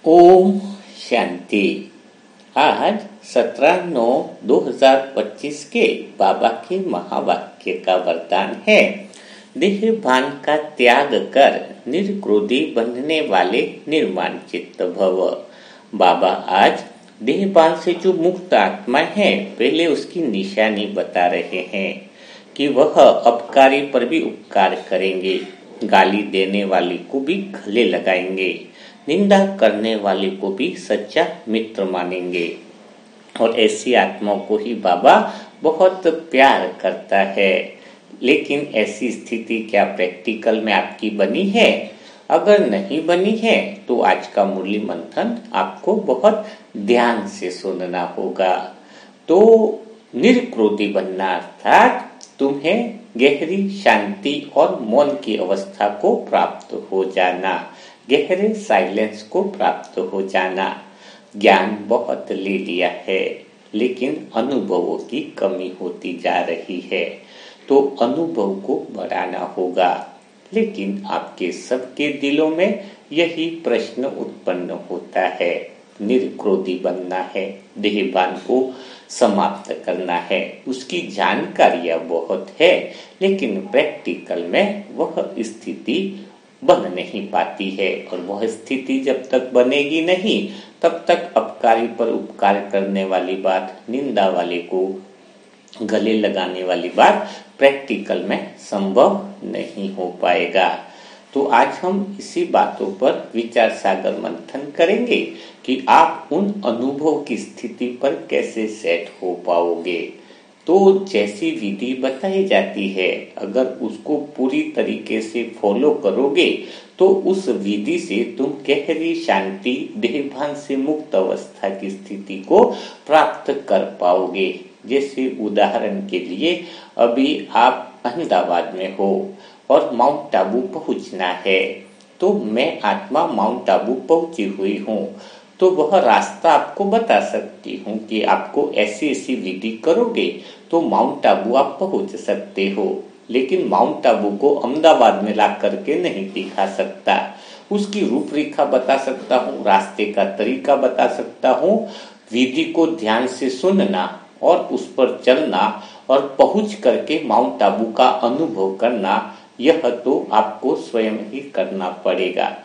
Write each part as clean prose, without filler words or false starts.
ओम शांति। आज 17/9/2025 के बाबा के महावाक्य का वरदान है। देह भान का त्याग कर निर्क्रोधी बनने वाले निर्माण चित्त भव। बाबा आज देह भान से जो मुक्त आत्मा है, पहले उसकी निशानी बता रहे हैं कि वह अपकारी पर भी उपकार करेंगे, गाली देने वाले को भी गले लगाएंगे, निंदा करने वाले को भी सच्चा मित्र मानेंगे। और ऐसी आत्माओं को ही बाबा बहुत प्यार करता है। लेकिन ऐसी स्थिति क्या प्रैक्टिकल में आपकी बनी है? अगर नहीं बनी है तो आज का मुरली मंथन आपको बहुत ध्यान से सुनना होगा। तो निर्क्रोधी बनना अर्थात तुम्हें गहरी शांति और मौन की अवस्था को प्राप्त हो जाना, गहरे साइलेंस को प्राप्त हो जाना। ज्ञान बहुत ले लिया है, लेकिन अनुभवों की कमी होती जा रही है, तो अनुभव को बढ़ाना होगा। लेकिन आपके सबके दिलों में यही प्रश्न उत्पन्न होता है। निर्क्रोधी बनना है, देहभान को समाप्त करना है, उसकी जानकारियां बहुत है, लेकिन प्रैक्टिकल में वह स्थिति बन नहीं पाती है। और वह स्थिति जब तक बनेगी नहीं, तब तक अपकारी पर उपकार करने वाली बात, निंदा वाले को गले लगाने वाली बात प्रैक्टिकल में संभव नहीं हो पाएगा। तो आज हम इसी बातों पर विचार सागर मंथन करेंगे कि आप उन अनुभव की स्थिति पर कैसे सेट हो पाओगे। तो जैसी विधि बताई जाती है, अगर उसको पूरी तरीके से फॉलो करोगे तो उस विधि से तुम गहरी शांति, देहभान से मुक्त अवस्था की स्थिति को प्राप्त कर पाओगे। जैसे उदाहरण के लिए, अभी आप अहमदाबाद में हो और माउंट आबू पहुंचना है, तो मैं आत्मा माउंट आबू पहुंची हुई हूँ, तो वह रास्ता आपको बता सकती हूँ कि आपको ऐसी ऐसी विधि करोगे तो माउंट आबू आप पहुंच सकते हो। लेकिन माउंट आबू को अहमदाबाद में ला करके नहीं दिखा सकता। उसकी रूपरेखा बता सकता हूँ, रास्ते का तरीका बता सकता हूँ। विधि को ध्यान से सुनना और उस पर चलना और पहुंच करके माउंट आबू का अनुभव करना, यह तो आपको स्वयं ही करना पड़ेगा।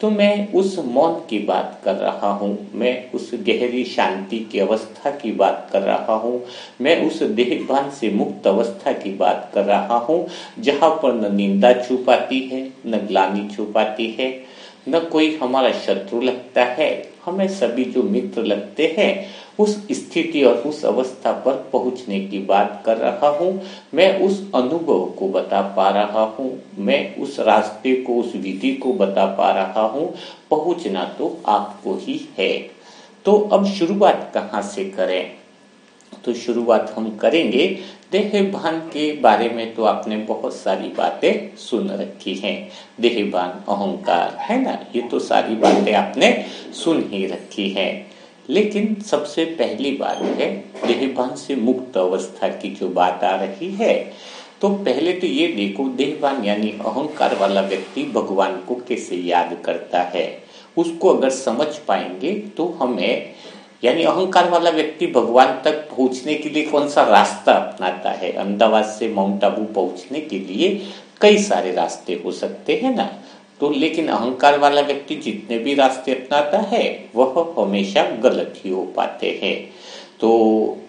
तो मैं उस मौन की बात कर रहा हूँ, मैं उस गहरी शांति की अवस्था की बात कर रहा हूँ, मैं उस देहभान से मुक्त अवस्था की बात कर रहा हूँ, जहाँ पर न निंदा छुपाती है, न ग्लानि छुपाती है, न कोई हमारा शत्रु लगता है। हमें सभी जो मित्र लगते हैं, उस स्थिति और उस अवस्था पर पहुंचने की बात कर रहा हूँ। मैं उस अनुभव को बता पा रहा हूँ, मैं उस रास्ते को, उस विधि को बता पा रहा हूँ। पहुंचना तो आपको ही है। तो अब शुरुआत कहाँ से करें? तो शुरुआत हम करेंगे देहभान के बारे में। तो आपने बहुत सारी बातें सुन रखी हैं, देहभान, अहंकार, है ना, ये तो सारी बातें आपने सुन ही रखी हैं। लेकिन सबसे पहली बात है देहभान से मुक्त अवस्था की जो बात आ रही है। तो पहले तो ये देखो, देहभान यानी अहंकार वाला व्यक्ति भगवान को कैसे याद करता है, उसको अगर समझ पाएंगे तो हमें, यानी अहंकार वाला व्यक्ति भगवान तक पहुंचने के लिए कौन सा रास्ता अपनाता है। अहमदाबाद से माउंट आबू पहुंचने के लिए कई सारे रास्ते हो सकते हैं ना। तो लेकिन अहंकार वाला व्यक्ति जितने भी रास्ते अपनाता है, वह हमेशा गलत ही हो पाते हैं। तो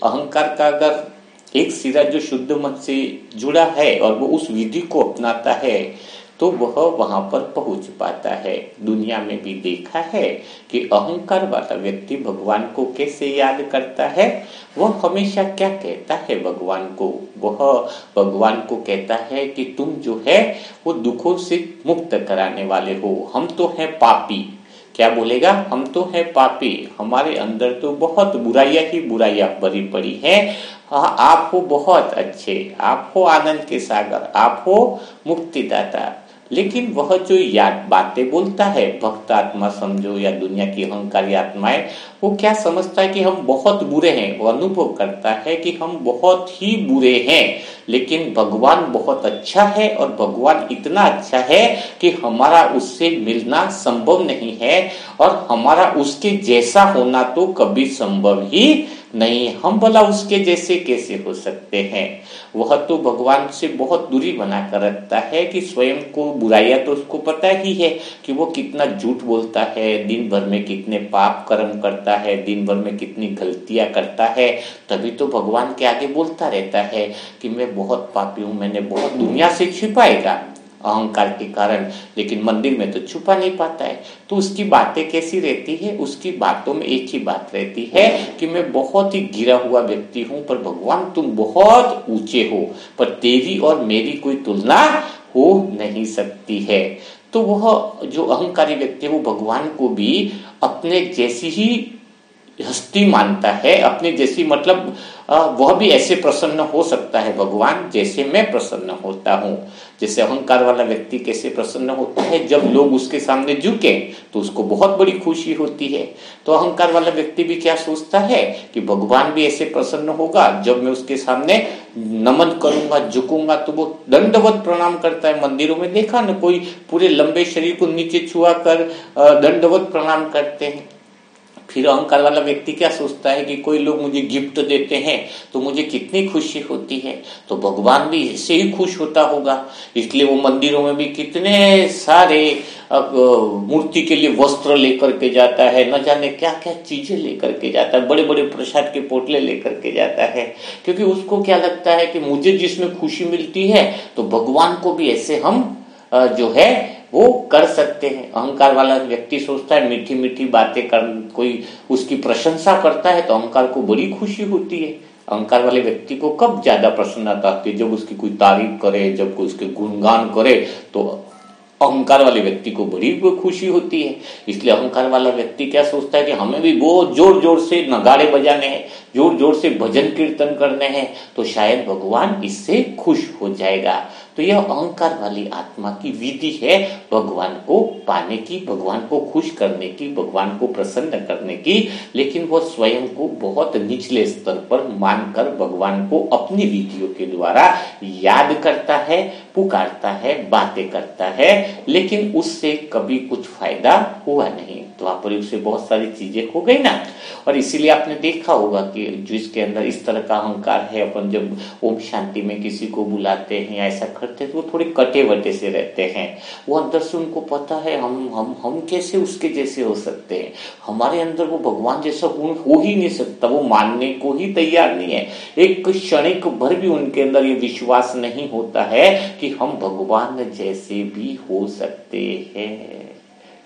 अहंकार का अगर एक सिरा जो शुद्ध मन से जुड़ा है और वो उस विधि को अपनाता है, तो वह वहां पर पहुंच पाता है। दुनिया में भी देखा है कि अहंकार वाला व्यक्ति भगवान को कैसे याद करता है। वह हमेशा क्या कहता है भगवान को? वह भगवान को कहता है कि तुम जो है वो दुखों से मुक्त कराने वाले हो, हम तो हैं पापी। क्या बोलेगा? हम तो हैं पापी, हमारे अंदर तो बहुत बुराइयां ही बुराइयां भरी पड़ी हैं। हाँ, आप हो बहुत अच्छे, आप हो आनंद के सागर, आप हो मुक्तिदाता। लेकिन वह जो याद बातें बोलता है, भक्त आत्मा समझो या दुनिया की अहंकारी आत्माएं, वो क्या समझता है कि हम बहुत बुरे हैं। वो अनुभव करता है कि हम बहुत ही बुरे हैं, लेकिन भगवान बहुत अच्छा है और भगवान इतना अच्छा है कि हमारा उससे मिलना संभव नहीं है और हमारा उसके जैसा होना तो कभी संभव ही नहीं। हम भला उसके जैसे कैसे हो सकते हैं। वह तो भगवान से बहुत दूरी बनाकर रखता है कि स्वयं को बुराइयां तो उसको पता ही है कि वो कितना झूठ बोलता है, दिन भर में कितने पाप कर्म करता है, दिन भर में कितनी गलतियां करता है। तभी तो भगवान के आगे बोलता रहता है कि मैं बहुत पापी हूं, मैंने बहुत दुनिया से छिपाएगा अहंकार के कारण, लेकिन मंदिर में तो छुपा नहीं पाता है। तो उसकी बातें कैसी रहती है, उसकी बातों में एक ही बात रहती है कि मैं बहुत ही गिरा हुआ व्यक्ति हूं, पर भगवान तुम बहुत ऊंचे हो, पर तेरी और मेरी कोई तुलना हो नहीं सकती है। तो वह जो अहंकारी व्यक्ति है वो भगवान को भी अपने जैसी ही हस्ती मानता है, अपने जैसी, मतलब वह भी ऐसे प्रसन्न हो सकता है भगवान जैसे मैं प्रसन्न होता हूँ। जैसे अहंकार वाला व्यक्ति कैसे प्रसन्न होता है, जब लोग उसके सामने झुके तो उसको बहुत बड़ी खुशी होती है। तो अहंकार वाला व्यक्ति भी क्या सोचता है कि भगवान भी ऐसे प्रसन्न होगा, जब मैं उसके सामने नमन करूंगा, झुकूंगा तो वो दंडवत प्रणाम करता है। मंदिरों में देखा ना, कोई पूरे लंबे शरीर को नीचे छुआ कर दंडवत प्रणाम करते हैं। फिर अहंकार वाला व्यक्ति क्या सोचता है कि कोई लोग मुझे गिफ्ट देते हैं तो मुझे कितनी खुशी होती है, तो भगवान भी इससे ही खुश होता होगा। इसलिए वो मंदिरों में भी कितने सारे मूर्ति के लिए वस्त्र लेकर के जाता है, न जाने क्या क्या चीजें लेकर के जाता है, बड़े बड़े प्रसाद के पोटले लेकर के जाता है, क्योंकि उसको क्या लगता है कि मुझे जिसमें खुशी मिलती है तो भगवान को भी ऐसे हम जो है वो कर सकते हैं। अहंकार वाला व्यक्ति सोचता है मीठी मीठी बातें कर, कोई उसकी प्रशंसा करता है तो अहंकार को बड़ी खुशी होती है। अहंकार वाले व्यक्ति को कब ज्यादा प्रसन्नता आती है, जब उसकी कोई तारीफ करे, जब कोई उसके गुणगान करे, तो अहंकार वाले व्यक्ति को बड़ी खुशी होती है। इसलिए अहंकार वाला व्यक्ति क्या सोचता है कि हमें भी बहुत जोर जोर से नगाड़े बजाने हैं, जोर जोर से भजन कीर्तन करने हैं, तो शायद भगवान इससे खुश हो जाएगा। तो यह अहंकार वाली आत्मा की विधि है भगवान को पाने की, भगवान को खुश करने की, भगवान को प्रसन्न करने की, लेकिन वह स्वयं को बहुत निचले स्तर पर मानकर भगवान को अपनी विधियों के द्वारा याद करता है, पुकारता है, बातें करता है, लेकिन उससे कभी कुछ फायदा हुआ नहीं। तो आप पर उससे बहुत सारी चीजें हो गई ना। और इसीलिए आपने देखा होगा कि जिसके अंदर इस तरह का अहंकार है, अपन जब ओम शांति में किसी को बुलाते हैं या ऐसा करते हैं तो वो थोड़े कटे वटे से रहते हैं। वो अंदर से उनको पता है हम कैसे उसके जैसे हो सकते हैं, हमारे अंदर वो भगवान जैसा गुण हो ही नहीं सकता, वो मानने को ही तैयार नहीं है। एक क्षणिक भर भी उनके अंदर ये विश्वास नहीं होता है कि हम भगवान जैसे भी हो सकते हैं।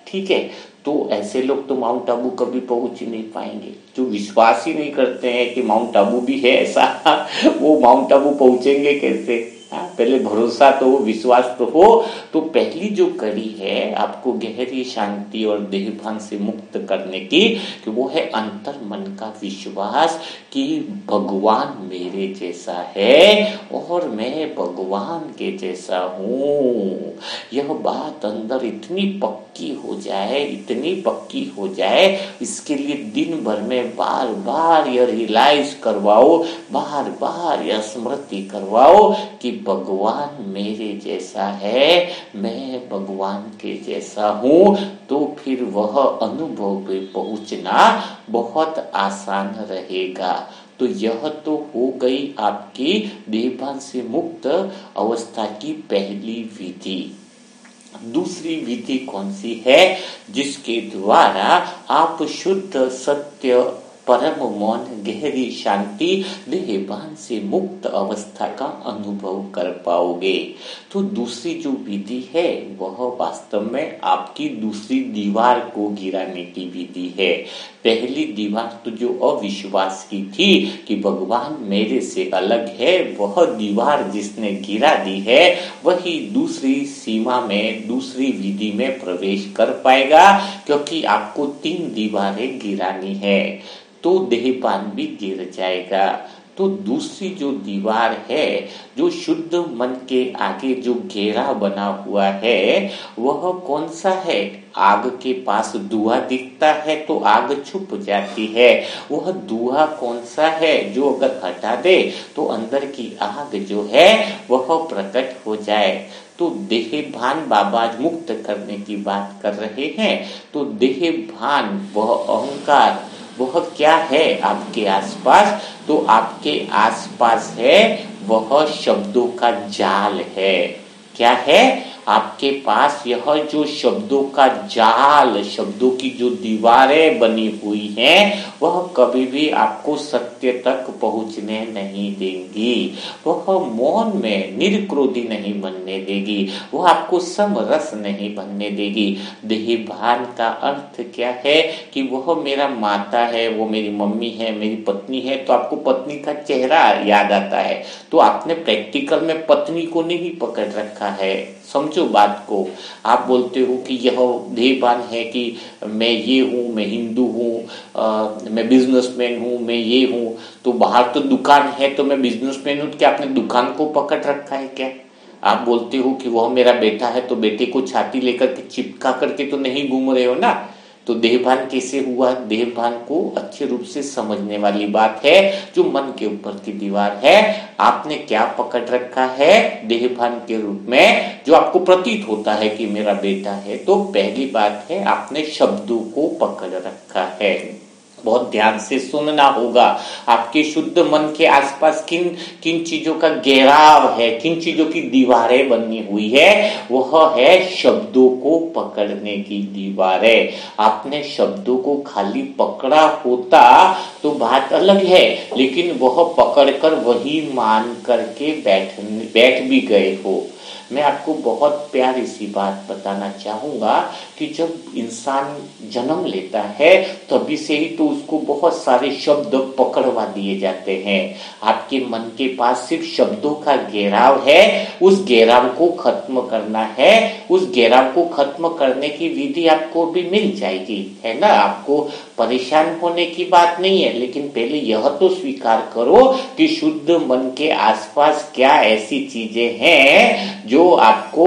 ठीक है, तो ऐसे लोग तो माउंट आबू कभी पहुंच ही नहीं पाएंगे। जो विश्वास ही नहीं करते हैं कि माउंट आबू भी है ऐसा, वो माउंट आबू पहुंचेंगे कैसे। पहले भरोसा तो हो, विश्वास तो हो। तो पहली जो कड़ी है आपको गहरी शांति और देहभान से मुक्त करने की, कि वो है अंतर मन का विश्वास कि भगवान मेरे जैसा है और मैं भगवान के जैसा हूँ। यह बात अंदर इतनी पक्की हो जाए, इतनी पक्की हो जाए, इसके लिए दिन भर में बार बार यह रियलाइज करवाओ, बार बार यह स्मृति करवाओ कि भगवान मेरे जैसा है, मैं भगवान के जैसा हूँ। तो फिर वह अनुभव पे पहुंचना बहुत आसान रहेगा। तो यह तो हो गई आपकी देहभान से मुक्त अवस्था की पहली विधि। दूसरी विधि कौन सी है, जिसके द्वारा आप शुद्ध सत्य, परम मौन, गहरी शांति, देहभान से मुक्त अवस्था का अनुभव कर पाओगे। तो दूसरी जो विधि है वह वास्तव में आपकी दूसरी दीवार को गिराने की विधि है। पहली दीवार तो जो अविश्वास की थी कि भगवान मेरे से अलग है, वह दीवार जिसने गिरा दी है वही दूसरी सीमा में, दूसरी विधि में प्रवेश कर पाएगा, क्योंकि आपको 3 दीवारें गिरानी है। तो देहभान भी गिर जाएगा, तो दूसरी जो दीवार है, जो शुद्ध मन के आगे जो घेरा बना हुआ है, वह कौन सा है? आग के पास धुआं दिखता है तो आग छुप जाती है। वह धुआं कौन सा है जो अगर हटा दे तो अंदर की आग जो है वह प्रकट हो जाए। तो देह भान बाबा मुक्त करने की बात कर रहे हैं। तो देह भान वह अहंकार, वह क्या है आपके आसपास? तो आपके आसपास है वह शब्दों का जाल है। क्या है आपके पास? यह जो शब्दों का जाल, शब्दों की जो दीवारें बनी हुई हैं, वह कभी भी आपको सत्य तक पहुंचने नहीं देंगी। वह मौन में निर्क्रोधी नहीं बनने देगी, वह आपको समरस नहीं बनने देगी। देह भान का अर्थ क्या है कि वह मेरा माता है, वो मेरी मम्मी है, मेरी पत्नी है, तो आपको पत्नी का चेहरा याद आता है। तो आपने प्रैक्टिकल में पत्नी को नहीं पकड़ रखा है। समझो बात को। आप बोलते हो कि यह देहभान है कि मैं ये हूँ, मैं हिंदू हूँ, मैं बिजनेसमैन हूँ, मैं ये हूँ, तो बाहर तो दुकान है तो मैं बिजनेसमैन हूँ। क्या आपने दुकान को पकड़ रखा है क्या? आप बोलते हो कि वह मेरा बेटा है तो बेटे को छाती लेकर के चिपका करके तो नहीं घूम रहे हो ना। तो देहभान कैसे हुआ? देहभान को अच्छे रूप से समझने वाली बात है, जो मन के ऊपर की दीवार है। आपने क्या पकड़ रखा है देहभान के रूप में, जो आपको प्रतीत होता है कि मेरा बेटा है? तो पहली बात है आपने शब्दों को पकड़ रखा है। बहुत ध्यान से सुनना होगा। आपके शुद्ध मन के आसपास किन किन चीजों का घेराव है, किन चीजों की दीवारें बनी हुई है? वह है शब्दों को पकड़ने की दीवारें। आपने शब्दों को खाली पकड़ा होता तो बात अलग है, लेकिन वह पकड़कर वही मान करके बैठ भी गए हो। मैं आपको बहुत प्यारी सी बात बताना चाहूंगा कि जब इंसान जन्म लेता है तभी से ही तो उसको बहुत सारे शब्द पकड़वा दिए जाते हैं। आपके मन के पास सिर्फ शब्दों का घेराव है, उस घेराव को खत्म करना है। उस घेराव को खत्म करने की विधि आपको भी मिल जाएगी, है ना। आपको परेशान होने की बात नहीं है, लेकिन पहले यह तो स्वीकार करो कि शुद्ध मन के आसपास क्या ऐसी चीजें हैं जो आपको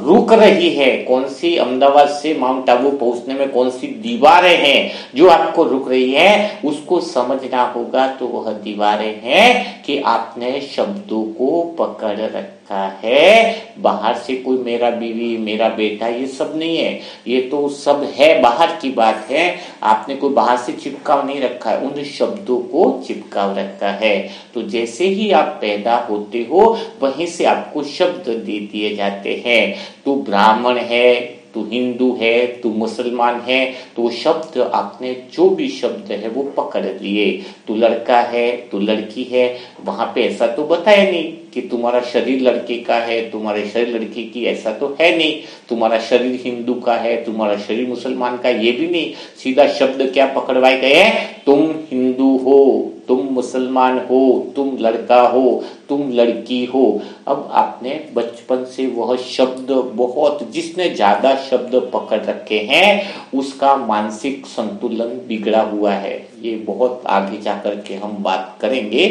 रुक रही है। कौन सी अहमदाबाद से माउंट आबू पहुंचने में कौन सी दीवारें हैं जो आपको रुक रही है, उसको समझना होगा। तो वह दीवारें हैं कि आपने शब्दों को पकड़ रखा है। बाहर से कोई मेरा बीवी, मेरा बेटा, ये सब नहीं है। ये तो सब है बाहर की बात है। आपने कोई बाहर से चिपकाव नहीं रखा है, उन शब्दों को चिपकाव रखा है। तो जैसे ही आप पैदा होते हो वहीं से आपको शब्द दे दिए जाते हैं। तू ब्राह्मण है, तू हिंदू है, तू मुसलमान है, तो वो शब्द आपने जो भी शब्द है वो पकड़ लिए। तू लड़का है, तू लड़की है, वहां पे ऐसा तो बताया नहीं कि तुम्हारा शरीर लड़के का है, तुम्हारे शरीर लड़की की, ऐसा तो है नहीं। तुम्हारा शरीर हिंदू का है, तुम्हारा शरीर मुसलमान का, ये भी नहीं। सीधा शब्द क्या पकड़वाए गए हैं? तुम हिंदू हो, तुम मुसलमान हो, तुम लड़का हो, तुम लड़की हो। अब आपने बचपन से वह शब्द बहुत, जिसने ज्यादा शब्द पकड़ रखे हैं उसका मानसिक संतुलन बिगड़ा हुआ है। ये बहुत आगे जाकर के हम बात करेंगे।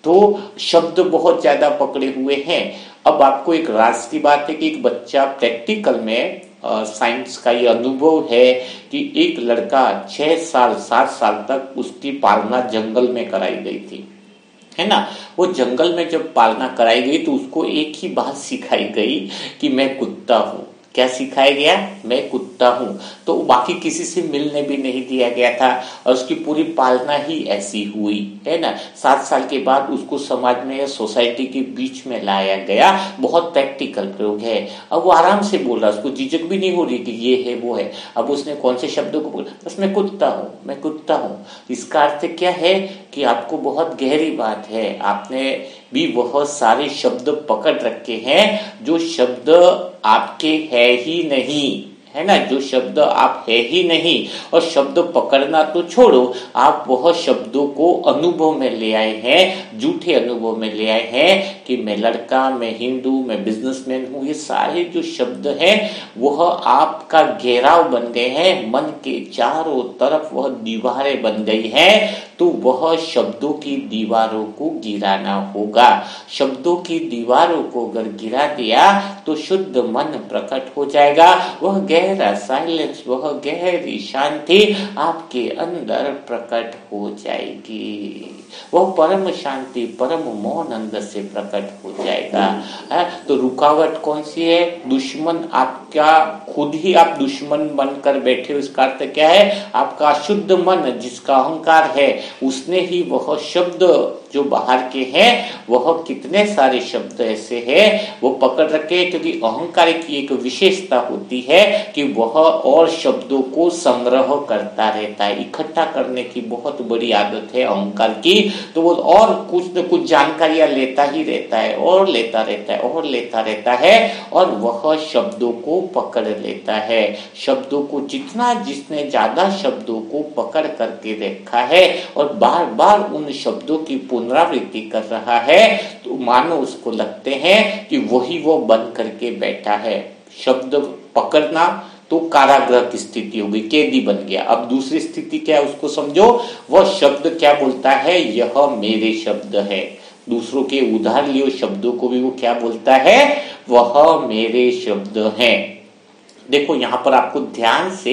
तो शब्द बहुत ज्यादा पकड़े हुए हैं। अब आपको एक राज की बात है कि एक बच्चा प्रैक्टिकल में साइंस का ये अनुभव है कि एक लड़का 6 साल 7 साल तक उसकी पालना जंगल में कराई गई थी, है ना। वो जंगल में जब पालना कराई गई तो उसको एक ही बात सिखाई गई कि मैं कुत्ता हूँ। क्या सिखाया गया? मैं कुत्ता हूं। तो बाकी किसी से मिलने भी नहीं दिया गया था और उसकी पूरी पालना ही ऐसी हुई, है ना। 7 साल के बाद उसको समाज में, सोसाइटी के बीच में लाया गया। बहुत प्रैक्टिकल प्रयोग है। अब वो आराम से बोल रहा, उसको झिझक भी नहीं हो रही कि ये है वो है। अब उसने कौन से शब्दों को बोला? बस मैं कुत्ता हूँ, मैं कुत्ता हूँ। इसका अर्थ क्या है कि आपको बहुत गहरी बात है, आपने भी बहुत सारे शब्द पकड़ रखे हैं जो शब्द आपके है ही नहीं, है ना, जो शब्द आप है ही नहीं, और शब्द पकड़ना तो छोड़ो, आप वह शब्दों को अनुभव में ले आए हैं, झूठे अनुभव में ले आए हैं कि मैं लड़का, मैं हिंदू, मैं बिजनेसमैन हूं। ये सारे जो शब्द हैं वह आपका घेराव बन गए हैं, मन के चारों तरफ वह दीवारें बन गई हैं। तो वह शब्दों की दीवारों को गिराना होगा। शब्दों की दीवारों को अगर गिरा दिया तो शुद्ध मन प्रकट हो जाएगा। वह गहरा साइलेंस, वह गहरी शांति आपके अंदर प्रकट हो जाएगी। वह परम शांति, परम मौन अंदर से प्रकट हो जाएगा। तो रुकावट कौन सी है? दुश्मन आपका, खुद ही आप दुश्मन बनकर बैठे हो। इसका अर्थ क्या है? आपका अशुद्ध मन, जिसका अहंकार है, उसने ही वह शब्द जो बाहर के हैं, वह कितने सारे शब्द ऐसे हैं वो पकड़ रखे। क्योंकि अहंकार की एक विशेषता होती है कि वह और शब्दों को संग्रह करता रहता है, इकट्ठा करने की बहुत बड़ी आदत है अहंकार की। तो वो और कुछ न कुछ जानकारियां लेता ही रहता है, और लेता रहता है, और लेता रहता है, और वह शब्दों को पकड़ लेता है। शब्दों को जिसने ज्यादा शब्दों को पकड़ करके रखा है और बार बार उन शब्दों की पुनरावृत्ति कर रहा है, तो मानो उसको लगते हैं कि वही वो बन करके बैठा है। शब्द पकड़ना तो कारागृह की स्थिति हो गई, कैदी बन गया। अब दूसरी स्थिति क्या है उसको समझो। वह शब्द क्या बोलता है? यह मेरे शब्द है। दूसरों के उधार लिए शब्दों को भी वो क्या बोलता है? वह मेरे शब्द हैं। देखो यहाँ पर आपको ध्यान से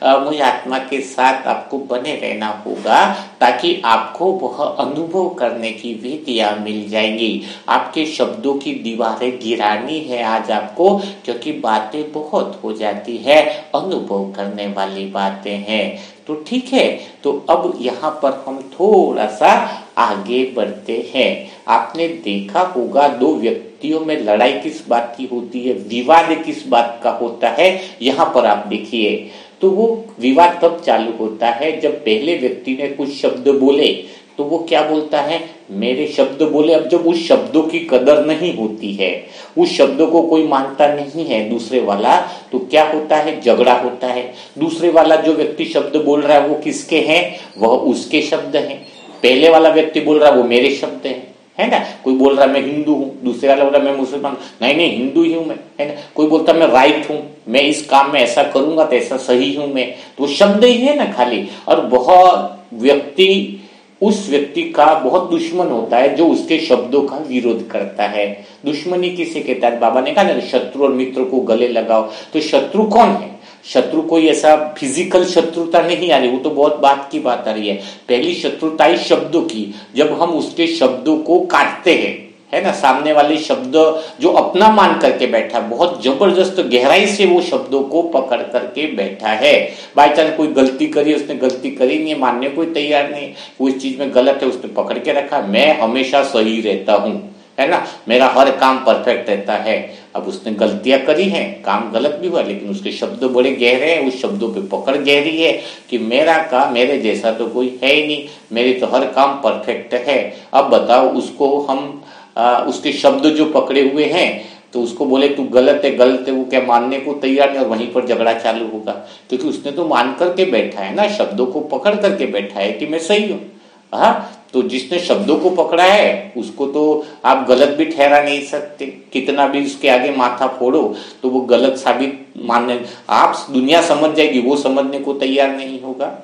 मुझ आत्मा के साथ आपको बने रहना होगा, ताकि आपको वह अनुभव करने की विधियां मिल जाएंगी। आपके शब्दों की दीवारें गिरानी है आज आपको, क्योंकि बातें बहुत हो जाती है, अनुभव करने वाली बातें हैं। तो ठीक है, तो अब यहाँ पर हम थोड़ा सा आगे बढ़ते हैं। आपने देखा होगा दो व्यक्तियों में लड़ाई किस बात की होती है, विवाद किस बात का होता है। यहाँ पर आप देखिए, तो वो विवाद तब चालू होता है जब पहले व्यक्ति ने कुछ शब्द बोले, तो वो क्या बोलता है? मेरे शब्द बोले। अब जब उस शब्दों की कदर नहीं होती है, उस शब्दों को कोई मानता नहीं है दूसरे वाला, तो क्या होता है? झगड़ा होता है। दूसरे वाला जो व्यक्ति शब्द बोल रहा है वो किसके हैं? वह उसके शब्द हैं। पहले वाला व्यक्ति बोल रहा है वो मेरे शब्द हैं, है ना। कोई बोल रहा है मैं हिंदू हूँ, दूसरे वाला बोल रहा है मैं मुसलमान, नहीं नहीं हिंदू ही हूं मैं, है ना। कोई बोलता है मैं राइट हूँ, मैं इस काम में ऐसा करूंगा तो ऐसा सही हूं मैं, तो शब्द ही है ना खाली। और बहुत व्यक्ति उस व्यक्ति का बहुत दुश्मन होता है जो उसके शब्दों का विरोध करता है। दुश्मनी किसे कहता है? बाबा ने कहा ना, शत्रु और मित्र को गले लगाओ। तो शत्रु कौन है? शत्रु कोई ऐसा फिजिकल शत्रुता नहीं आ रही, वो तो बहुत बात की बात आ रही है। पहली शत्रुता ही शब्दों की, जब हम उसके शब्दों को काटते हैं, है ना। सामने वाले शब्द जो अपना मान करके बैठा, बहुत जबरदस्त गहराई से वो शब्दों को पकड़ करके बैठा है। बाई चांस कोई गलती करी, उसने गलती करी नहीं है, मानने को तैयार नहीं, वो इस चीज में गलत है, उसने पकड़ के रखा, मैं हमेशा सही रहता हूं, है ना, मेरा हर काम परफेक्ट रहता है। अब उसने गलतियां करी हैं, काम गलत भी हुआ, लेकिन उसके शब्द बड़े गहरे हैं, उस शब्दों पे पकड़ गहरी है कि मेरा काम, मेरे जैसा तो कोई है ही नहीं, मेरे तो हर काम परफेक्ट है। अब बताओ उसको हम उसके शब्द जो पकड़े हुए हैं, तो उसको बोले तू गलत है, गलत है, वो क्या मानने को तैयार नहीं, और वहीं पर झगड़ा चालू होगा। क्योंकि उसने तो मान करके बैठा है ना, शब्दों को पकड़ करके बैठा है कि मैं सही हूँ। हाँ, तो जिसने शब्दों को पकड़ा है उसको तो आप गलत भी ठहरा नहीं सकते, कितना भी उसके आगे माथा फोड़ो तो वो गलत साबित मानने, आप दुनिया समझ जाएगी, वो समझने को तैयार नहीं होगा,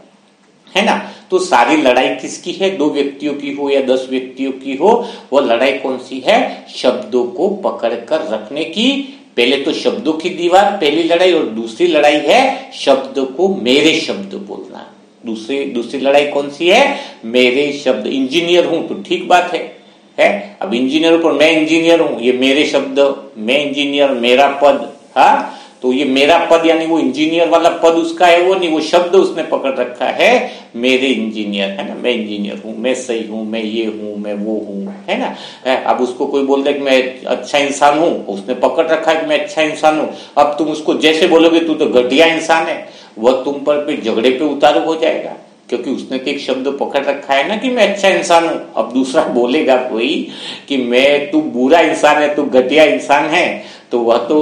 है ना। तो सारी लड़ाई किसकी है? दो व्यक्तियों की हो या 10 व्यक्तियों की हो, वो लड़ाई कौन सी है? शब्दों को पकड़ कर रखने की। पहले तो शब्दों की दीवार पहली लड़ाई, और दूसरी लड़ाई है शब्द को मेरे शब्द बोलना। दूसरी लड़ाई कौन सी है? मेरे शब्द। इंजीनियर हूं तो ठीक बात है। अब इंजीनियर पर मैं इंजीनियर हूं, ये मेरे शब्द, मैं इंजीनियर, मेरा पद, हाँ, तो ये मेरा पद यानी वो इंजीनियर वाला पद उसका है, वो नहीं, वो शब्द उसने पकड़ रखा है मेरे इंजीनियर, है ना। मैं इंजीनियर हूं, मैं सही हूं, मैं ये हूं, मैं वो हूं, है ना। अब उसको कोई बोल दे कि मैं अच्छा इंसान हूं, उसने पकड़ रखा है कि मैं अच्छा इंसान हूं। अब तुम उसको जैसे बोलोगे तू तो घटिया इंसान है, वह तुम पर झगड़े पे उतारू हो जाएगा, क्योंकि उसने तो एक शब्द पकड़ रखा है ना कि मैं अच्छा इंसान हूं। अब दूसरा बोलेगा कोई कि मैं, तू बुरा इंसान है, तू घटिया इंसान है, तो वह तो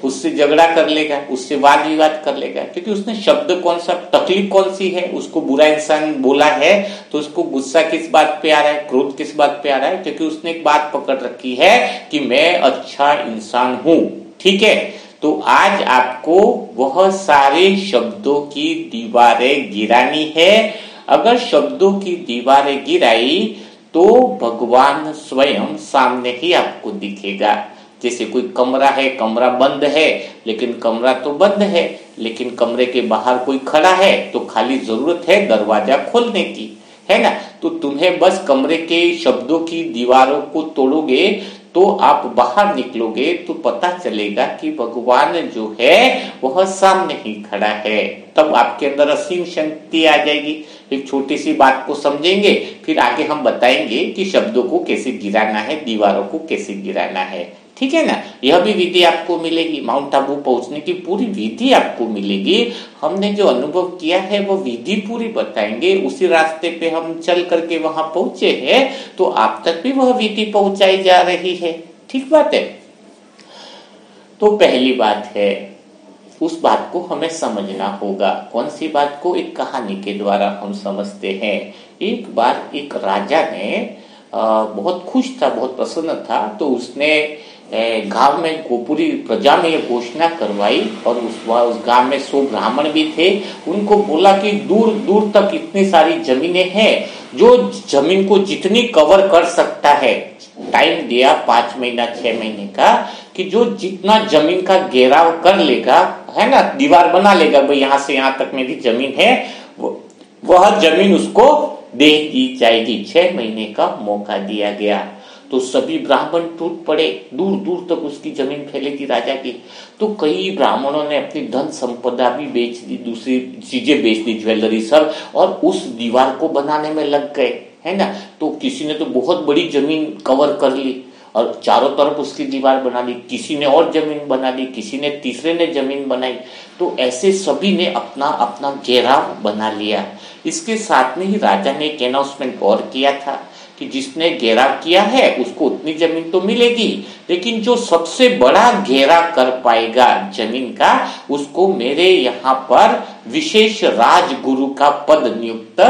उससे झगड़ा कर लेगा, उससे वाद विवाद कर लेगा, क्योंकि उसने शब्द कौन सा, तकलीफ कौन सी है, उसको बुरा इंसान बोला है तो उसको गुस्सा किस बात पे आ रहा है, क्रोध किस बात पे आ रहा है, क्योंकि उसने एक बात पकड़ रखी है कि मैं अच्छा इंसान हूं। ठीक है, तो आज आपको वह सारे शब्दों की दीवारें गिरानी है। अगर शब्दों की दीवारें गिराई तो भगवान स्वयं सामने ही आपको दिखेगा। जैसे कोई कमरा है, कमरा बंद है, लेकिन कमरा तो बंद है, लेकिन कमरे के बाहर कोई खड़ा है, तो खाली जरूरत है दरवाजा खोलने की, है ना। तो तुम्हें बस कमरे के शब्दों की दीवारों को तोड़ोगे तो आप बाहर निकलोगे तो पता चलेगा कि भगवान जो है वह सामने ही खड़ा है। तब आपके अंदर असीम शक्ति आ जाएगी। एक छोटी सी बात को समझेंगे, फिर आगे हम बताएंगे कि शब्दों को कैसे गिराना है, दीवारों को कैसे गिराना है। ठीक है ना, यह भी विधि आपको मिलेगी। माउंट आबू पहुंचने की पूरी विधि आपको मिलेगी। हमने जो अनुभव किया है वो विधि पूरी बताएंगे। उसी रास्ते पे हम चल करके वहां पहुंचे हैं, तो आप तक भी वह विधि पहुंचाई जा रही है। ठीक बात है। तो पहली बात है, उस बात को हमें समझना होगा। कौन सी बात को? एक कहानी के द्वारा हम समझते हैं। एक बार एक राजा ने बहुत खुश था, बहुत प्रसन्न था, तो उसने गांव में पूरी प्रजा में यह घोषणा करवाई, और उस गांव में 100 ब्राह्मण भी थे। उनको बोला कि दूर दूर तक इतनी सारी जमीनें हैं, जो जमीन को जितनी कवर कर सकता है, टाइम दिया 5 महीना 6 महीने का, कि जो जितना जमीन का घेराव कर लेगा, है ना, दीवार बना लेगा, भाई यहां से यहां तक मेरी जमीन है, वह जमीन उसको दे दी जाएगी। 6 महीने का मौका दिया गया। तो सभी ब्राह्मण टूट पड़े, दूर दूर तक उसकी जमीन फैलेगी राजा की। तो कई ब्राह्मणों ने अपनी धन संपदा भी बेच दी, दूसरी चीजें बेच दी, ज्वेलरी सब, और उस दीवार को बनाने में लग गए, है ना। तो किसी ने तो बहुत बड़ी जमीन कवर कर ली और चारों तरफ उसकी दीवार बना ली, किसी ने और जमीन बना ली, किसी ने, तीसरे ने जमीन बनाई। तो ऐसे सभी ने अपना अपना घेराव बना लिया। इसके साथ में ही राजा ने एक अनाउंसमेंट और किया था कि जिसने घेराव किया है उसको उतनी जमीन तो मिलेगी, लेकिन जो सबसे बड़ा घेरा कर पाएगा जमीन का, उसको मेरे यहाँ पर विशेष राजगुरु का पद नियुक्त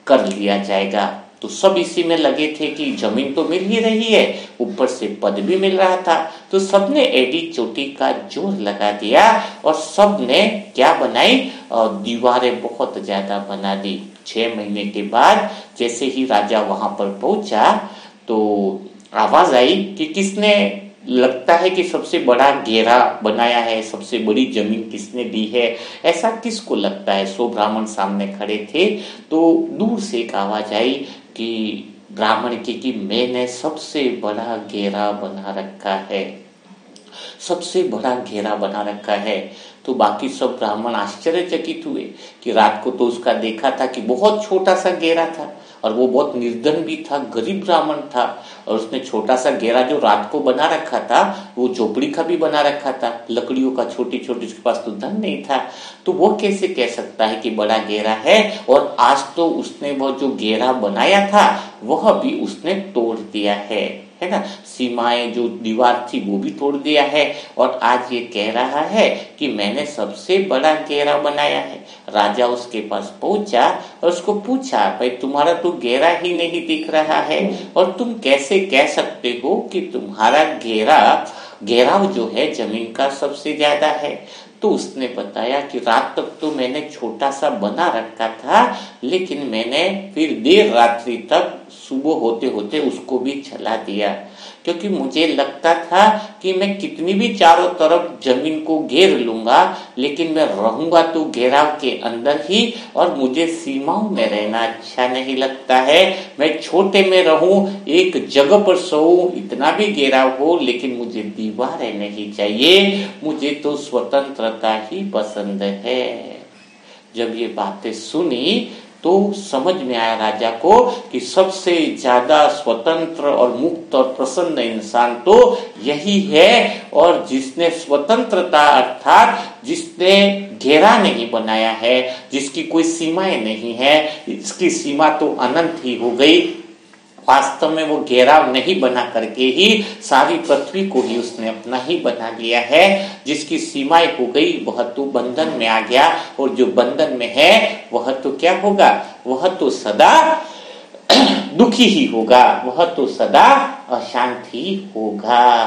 कर लिया जाएगा। तो सब इसी में लगे थे कि जमीन तो मिल ही रही है, ऊपर से पद भी मिल रहा था। तो सबने एडी चोटी का जोर लगा दिया और सबने क्या बनाई, दीवारें बहुत ज्यादा बना दी। 6 महीने के बाद जैसे ही राजा वहां पर पहुंचा तो आवाज आई कि किसने, लगता है कि सबसे बड़ा घेरा बनाया है, सबसे बड़ी जमीन किसने दी है, ऐसा किसको लगता है। 100 ब्राह्मण सामने खड़े थे। तो दूर से एक आवाज आई कि ब्राह्मण की कि मैंने सबसे बड़ा घेरा बना रखा है, सबसे बड़ा घेरा बना रखा है। तो बाकी सब ब्राह्मण आश्चर्यचकित हुए कि रात को तो उसका देखा था कि बहुत छोटा सा घेरा था, और वो बहुत निर्धन भी था, गरीब ब्राह्मण था, और उसने छोटा सा घेरा जो रात को बना रखा था वो झोपड़ी का भी बना रखा था, लकड़ियों का, छोटी छोटी, उसके पास तो धन नहीं था। तो वो कैसे कह सकता है कि बड़ा घेरा है? और आज तो उसने वो जो घेरा बनाया था वह भी उसने तोड़ दिया है ना, सीमाएं जो दीवार थी वो भी तोड़ दिया है, और आज ये कह रहा है कि मैंने सबसे बड़ा घेरा बनाया है। राजा उसके पास पहुंचा और उसको पूछा, भाई तुम्हारा तो घेरा ही नहीं दिख रहा है, और तुम कैसे कह सकते हो कि तुम्हारा घेराव जो है जमीन का सबसे ज्यादा है? तो उसने बताया कि रात तक तो मैंने छोटा सा बना रखा था, लेकिन मैंने फिर देर रात्रि तक, सुबह होते होते उसको भी जला दिया, क्योंकि मुझे लगता था कि मैं कितनी भी चारों तरफ जमीन को घेर लूंगा, लेकिन मैं रहूंगा तो घेराव के अंदर ही, और मुझे सीमाओं में रहना अच्छा नहीं लगता है। मैं छोटे में रहूं, एक जगह पर सोऊं, इतना भी घेराव हो, लेकिन मुझे दीवारें नहीं चाहिए, मुझे तो स्वतंत्रता ही पसंद है। जब ये बातें सुनी तो समझ में आया राजा को कि सबसे ज्यादा स्वतंत्र और मुक्त और प्रसन्न इंसान तो यही है, और जिसने स्वतंत्रता अर्थात जिसने घेरा नहीं बनाया है, जिसकी कोई सीमाएं नहीं है, इसकी सीमा तो अनंत ही हो गई, वास्तव में वो घेराव नहीं बना करके ही सारी पृथ्वी को ही उसने अपना ही बना लिया है। जिसकी सीमाएं हो गई वह तो बंधन में आ गया, और जो बंधन में है वह तो क्या होगा, वह तो सदा दुखी ही होगा, वह तो सदा अशांति होगा।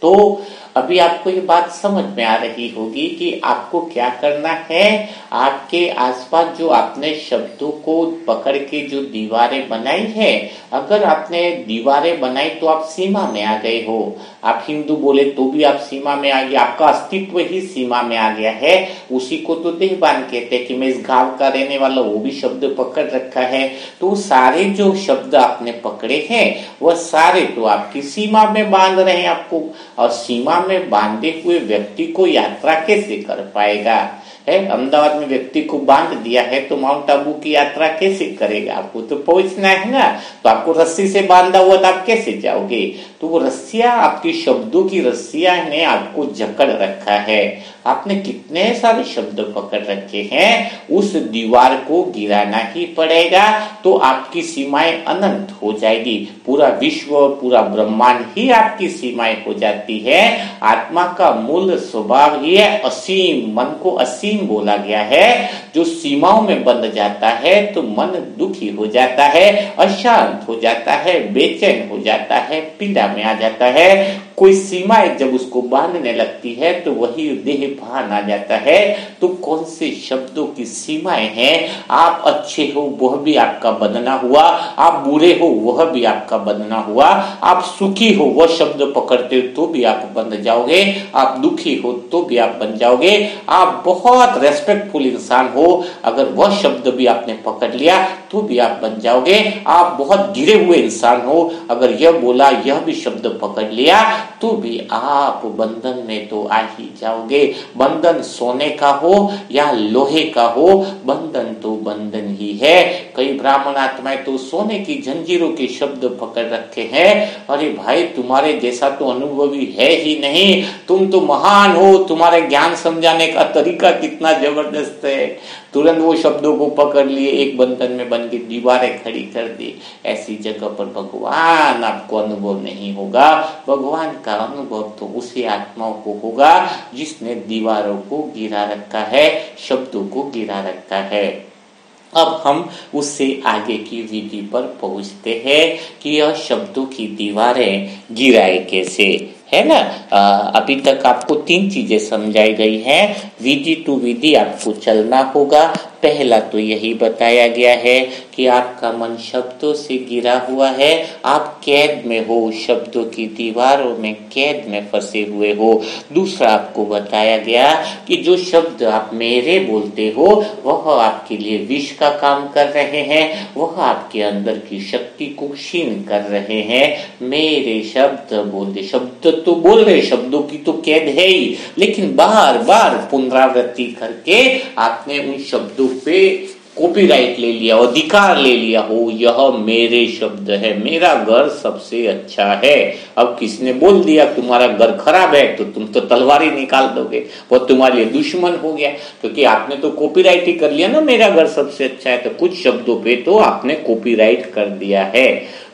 तो अभी आपको ये बात समझ में आ रही होगी कि आपको क्या करना है। आपके आसपास जो आपने शब्दों को पकड़ के जो दीवारें बनाई है, अगर आपने दीवारें बनाई तो आप सीमा में आ गए हो। आप हिंदू बोले तो भी आप सीमा में आ गए, आपका अस्तित्व ही सीमा में आ गया है। उसी को तो देहबान कहते हैं कि मैं इस गांव का रहने वाला, वो भी शब्द पकड़ रखा है। तो सारे जो शब्द आपने पकड़े हैं वह सारे तो आपकी सीमा में बांध रहे हैं आपको, और सीमा में बांधे हुए व्यक्ति को यात्रा कैसे कर पाएगा। है अहमदाबाद में व्यक्ति को बांध दिया है तो माउंट आबू की यात्रा कैसे करेगा, आपको तो पहुंचना है ना। तो आपको रस्सी से बांधा हुआ तो आप कैसे जाओगे। तो वो रस्सियां आपकी शब्दों की रस्सियां ने आपको जकड़ रखा है। आपने कितने सारे शब्द पकड़ रखे हैं, उस दीवार को गिराना ही पड़ेगा तो आपकी सीमाएं अनंत हो जाएगी। पूरा विश्व, पूरा ब्रह्मांड ही आपकी सीमाएं हो जाती है। आत्मा का मूल स्वभाव ही है असीम। मन को असीम बोला गया है। जो सीमाओं में बंध जाता है तो मन दुखी हो जाता है, अशांत हो जाता है, बेचैन हो जाता है, पीड़ा में आ जाता है। कोई सीमाएं जब उसको बांधने लगती है तो वही देह भान आ जाता है। तो कौन से शब्दों की सीमाएं हैं। आप अच्छे हो वह भी आपका बंधना हुआ, आप बुरे हो वह भी आपका बंधना हुआ, आप सुखी हो वह शब्द पकड़ते हो तो भी आप बंध जाओगे, आप दुखी हो तो भी आप बन जाओगे। आप बहुत रेस्पेक्टफुल इंसान हो, अगर वह शब्द भी आपने पकड़ लिया तो भी आप बन जाओगे। आप बहुत गिरे हुए इंसान हो, अगर यह बोला यह भी शब्द पकड़ लिया तो भी आप बंधन में तो आ ही जाओगे। बंधन सोने का हो या लोहे का हो, बंधन तो बंधन ही है। कई ब्राह्मण आत्माएं तो सोने की जंजीरों के शब्द पकड़ रखे हैं। अरे भाई तुम्हारे जैसा तो अनुभवी है ही नहीं, तुम तो महान हो, तुम्हारे ज्ञान समझाने का तरीका कितना जबरदस्त है। तुरंत वो शब्दों को पकड़ लिए, एक बंधन में बन के दीवारें खड़ी कर दी। ऐसी जगह पर भगवान आपको अनुभव नहीं होगा। भगवान का अनुभव तो उसी आत्माओं को होगा जिसने दीवारों को गिरा रखा है, शब्दों को गिरा रखा है। अब हम उससे आगे की विधि पर पहुंचते हैं कि यह शब्दों की दीवारें गिराए कैसे, है ना। अभी तक आपको 3 चीजें समझाई गई हैं। विधि टू विधि आपको चलना होगा। पहला तो यही बताया गया है कि आपका मन शब्दों से घिरा हुआ है, आप कैद में हो, शब्दों की दीवारों में कैद में फंसे हुए हो। दूसरा आपको बताया गया कि जो शब्द आप मेरे बोलते हो वह आपके लिए विष का काम कर रहे हैं, वह आपके अंदर की शक्ति को क्षीण कर रहे हैं। मेरे शब्द बोलते, शब्द तो बोल रहे, शब्दों की तो कैद है ही, लेकिन बार बार पुनरावृत्ति करके आपने उन शब्दों पे कॉपीराइट ले लिया, अधिकार ले लिया हो। यह मेरे शब्द है, मेरा घर सबसे अच्छा है। अब किसने बोल दिया तुम्हारा घर खराब है तो तुम तो तलवार ही निकाल दोगे, वो तुम्हारे लिए दुश्मन हो गया, क्योंकि आपने तो कॉपीराइट ही कर लिया ना, मेरा घर सबसे अच्छा है। तो कुछ शब्दों पे तो आपने कॉपीराइट कर दिया है।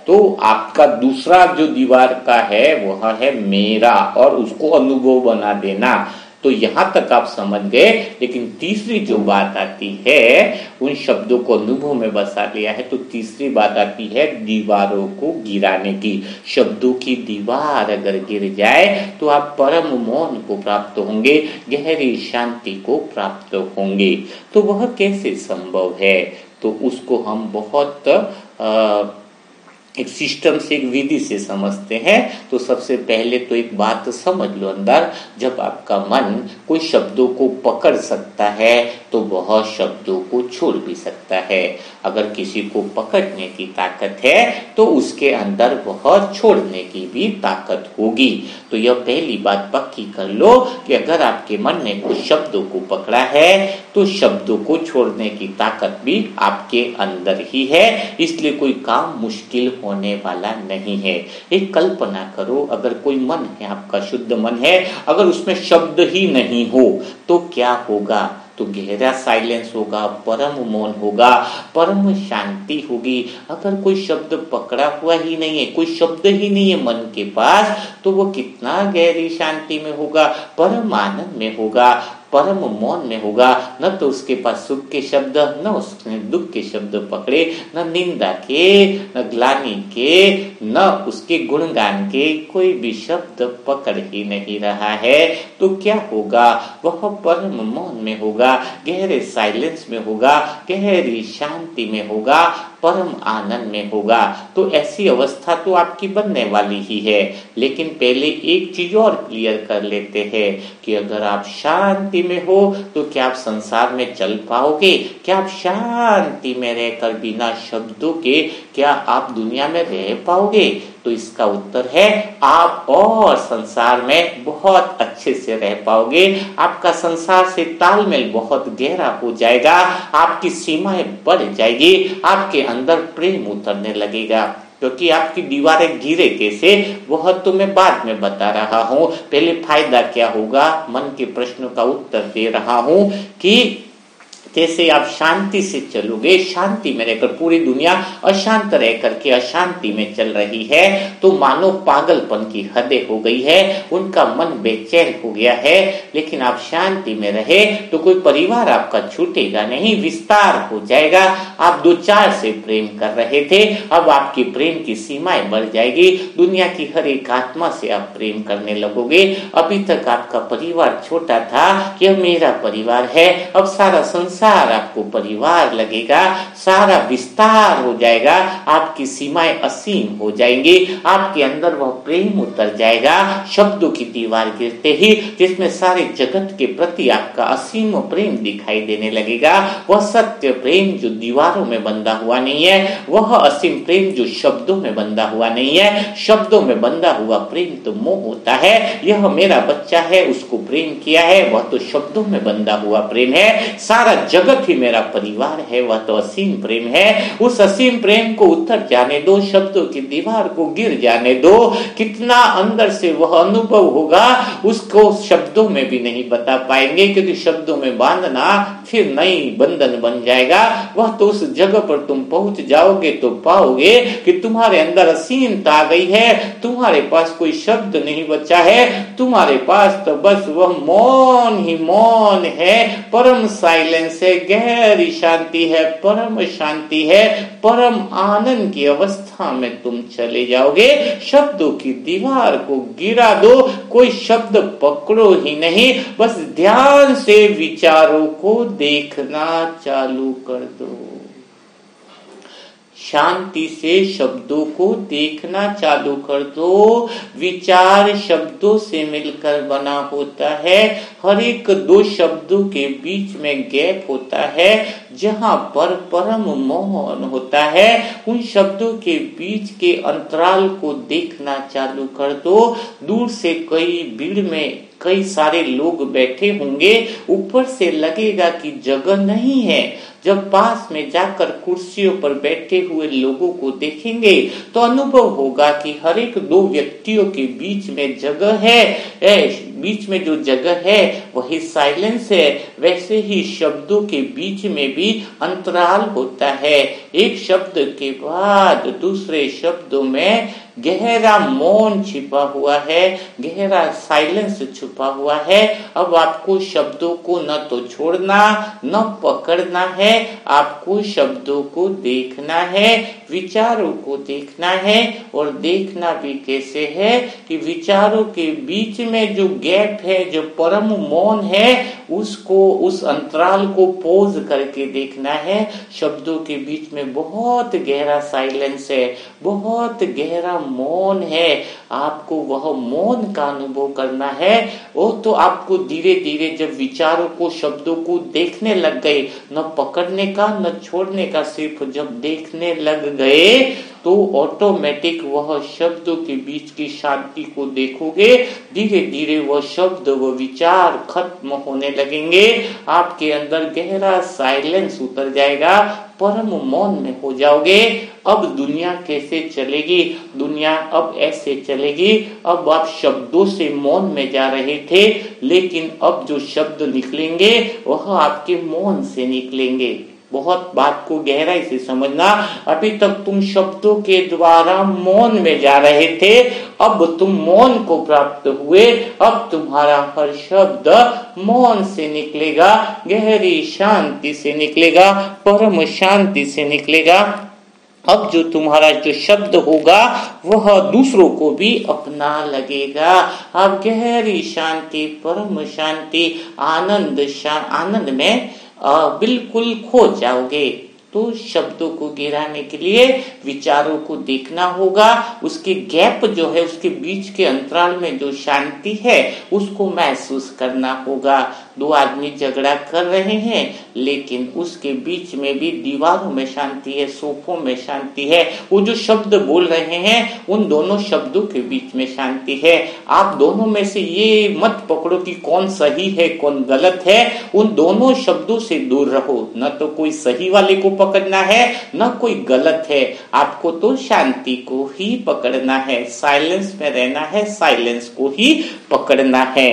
तो आपका दूसरा जो दीवार का है वह है मेरा, और उसको अनुभव बना देना। तो यहां तक आप समझ गए। लेकिन तीसरी जो बात आती है, उन शब्दों को अनुभव में बसा लिया है, तो तीसरी बात आती है दीवारों को गिराने की। शब्दों की दीवार अगर गिर जाए तो आप परम मौन को प्राप्त होंगे, गहरी शांति को प्राप्त होंगे। तो वह कैसे संभव है, तो उसको हम बहुत एक सिस्टम से, एक विधि से समझते हैं। तो सबसे पहले तो एक बात समझ लो अंदर, जब आपका मन कोई शब्दों को पकड़ सकता है तो वह शब्दों को छोड़ भी सकता है। अगर किसी को पकड़ने की ताकत है तो उसके अंदर वह छोड़ने की भी ताकत होगी। तो यह पहली बात पक्की कर लो कि अगर आपके मन ने कुछ शब्दों को पकड़ा है तो शब्दों को छोड़ने की ताकत भी आपके अंदर ही है। इसलिए कोई काम मुश्किल होने वाला नहीं है। एक कल्पना करो, अगर कोई मन है, आपका शुद्ध मन है, अगर उसमें शब्द ही नहीं हो तो क्या होगा। तो गहरा साइलेंस होगा, परम मौन होगा, परम शांति होगी। अगर कोई शब्द पकड़ा हुआ ही नहीं है, कोई शब्द ही नहीं है मन के पास, तो वो कितना गहरी शांति में होगा, परम आनंद में होगा, परम मौन में होगा। न तो उसके पास सुख के शब्द, न उसने दुख के शब्द पकड़े, न निंदा के, न ग्लानि के, न उसके गुणगान के कोई भी शब्द पकड़ ही नहीं रहा है। तो क्या होगा, वह परम मौन में होगा, गहरे साइलेंस में होगा, गहरी शांति में होगा, परम आनंद में होगा। तो ऐसी अवस्था तो आपकी बनने वाली ही है। लेकिन पहले एक चीज और क्लियर कर लेते हैं कि अगर आप शांति में हो तो क्या आप संसार में चल पाओगे? क्या आप शांति में रहकर बिना शब्दों के क्या आप दुनिया में रह पाओगे? तो इसका उत्तर है आप और संसार में बहुत अच्छे से रह पाओगे। आपका संसार से तालमेल बहुत गहरा हो जाएगा, आपकी सीमाएं बढ़ जाएगी, आपके अंदर प्रेम उतरने लगेगा। क्योंकि आपकी दीवारें गिरे कैसे, वह तो मैं बाद में बता रहा हूं। पहले फायदा क्या होगा, मन के प्रश्नों का उत्तर दे रहा हूं कि जैसे आप शांति से चलोगे, शांति में रहकर, पूरी दुनिया अशांत रह करके अशांति में चल रही है, तो मानो पागलपन की हदें हो गई है, उनका मन बेचैन हो गया है। लेकिन आप शांति में रहे तो कोई परिवार आपका छूटेगा नहीं, विस्तार हो जाएगा। आप दो चार से प्रेम कर रहे थे, अब आपकी प्रेम की सीमाएं बढ़ जाएगी, दुनिया की हर एक आत्मा से आप प्रेम करने लगोगे। अभी तक आपका परिवार छोटा था, यह मेरा परिवार है, अब सारा संसार आपको परिवार लगेगा, सारा विस्तार हो जाएगा, आपकी सीमाएं असीम हो जाएंगी, आपके अंदर वह प्रेम उतर जाएगा। शब्दों की दीवार गिरते ही जिसमें सारे जगत के प्रति आपका असीम प्रेम दिखाई देने लगेगा। वह सत्य प्रेम जो दीवारों में बंधा हुआ नहीं है, वह असीम प्रेम जो शब्दों में बंधा हुआ नहीं है। शब्दों में बंधा हुआ प्रेम तो मोह होता है, यह मेरा बच्चा है, उसको प्रेम किया है, वह तो शब्दों में बंधा हुआ प्रेम है। सारा जगत ही मेरा परिवार है, वह तो असीम प्रेम है। उस असीम प्रेम को उतर जाने दो, शब्दों की दीवार को गिर जाने दो। कितना अंदर से वह अनुभव होगा, उसको शब्दों में भी नहीं बता पाएंगे, क्योंकि शब्दों में बांधना फिर नई बंधन बन जाएगा। वह तो उस जगह पर तुम पहुंच जाओगे तो पाओगे कि तुम्हारे अंदर असीमता आ गई है, तुम्हारे पास कोई शब्द नहीं बचा है, तुम्हारे पास तो बस वह मौन ही मौन है, परम साइलेंस है, गहरी शांति है, परम शांति है, परम आनंद की अवस्था में तुम चले जाओगे। शब्दों की दीवार को गिरा दो, कोई शब्द पकड़ो ही नहीं, बस ध्यान से विचारों को देखना चालू कर दो। शांति से शब्दों को देखना चालू कर दो। विचार शब्दों से मिलकर बना होता है, हर एक दो शब्दों के बीच में गैप होता है, जहां पर परम मौन होता है। उन शब्दों के बीच के अंतराल को देखना चालू कर दो। दूर से कई भीड़ में कई सारे लोग बैठे होंगे, ऊपर से लगेगा कि जगह नहीं है। जब पास में जाकर कुर्सियों पर बैठे हुए लोगों को देखेंगे तो अनुभव होगा कि हर एक दो व्यक्तियों के बीच में जगह है। बीच में जो जगह है वही साइलेंस है। वैसे ही शब्दों के बीच में भी अंतराल होता है, एक शब्द के बाद दूसरे शब्दों में गहरा मौन छिपा हुआ है, गहरा साइलेंस छुपा हुआ है। अब आपको शब्दों को न तो छोड़ना न पकड़ना है, आपको शब्दों को देखना है, विचारों को देखना है। और देखना भी कैसे है कि विचारों के बीच में जो गैप है, जो परम मौन है, उसको, उस अंतराल को पोज करके देखना है। शब्दों के बीच में बहुत गहरा साइलेंस है, बहुत गहरा मौन है। आपको वह मौन का अनुभव करना है। वो तो आपको धीरे धीरे जब विचारों को, शब्दों को देखने लग गए, न पकड़ने का न छोड़ने का, सिर्फ जब देखने लग गए तो ऑटोमेटिक वह शब्दों के बीच की शांति को देखोगे। धीरे धीरे वह शब्द, वह विचार खत्म होने लगेंगे, आपके अंदर गहरा साइलेंस उतर जाएगा, परम मौन में हो जाओगे। अब दुनिया कैसे चलेगी, दुनिया अब ऐसे चलेगी। अब आप शब्दों से मौन में जा रहे थे, लेकिन अब जो शब्द निकलेंगे वह आपके मौन से निकलेंगे। बहुत बात को गहराई से समझना। अभी तक तुम शब्दों के द्वारा मौन में जा रहे थे, अब तुम मौन को प्राप्त हुए। अब तुम्हारा हर शब्द मौन से निकलेगा, गहरी शांति से निकलेगा, परम शांति से निकलेगा। अब जो तुम्हारा जो शब्द होगा वह दूसरों को भी अपना लगेगा। अब गहरी शांति, परम शांति, आनंद में बिल्कुल खो जाओगे। तो शब्दों को गिराने के लिए विचारों को देखना होगा, उसके गैप जो है, उसके बीच के अंतराल में जो शांति है उसको महसूस करना होगा। दो आदमी झगड़ा कर रहे हैं, लेकिन उसके बीच में भी दीवारों में शांति है, सोफों में शांति है। वो जो शब्द बोल रहे हैं उन दोनों शब्दों के बीच में शांति है। आप दोनों में से ये मत पकड़ो कि कौन सही है कौन गलत है, उन दोनों शब्दों से दूर रहो। न तो कोई सही वाले को पकड़ना है, न कोई गलत है। आपको तो शांति को ही पकड़ना है, साइलेंस में रहना है, साइलेंस को ही पकड़ना है।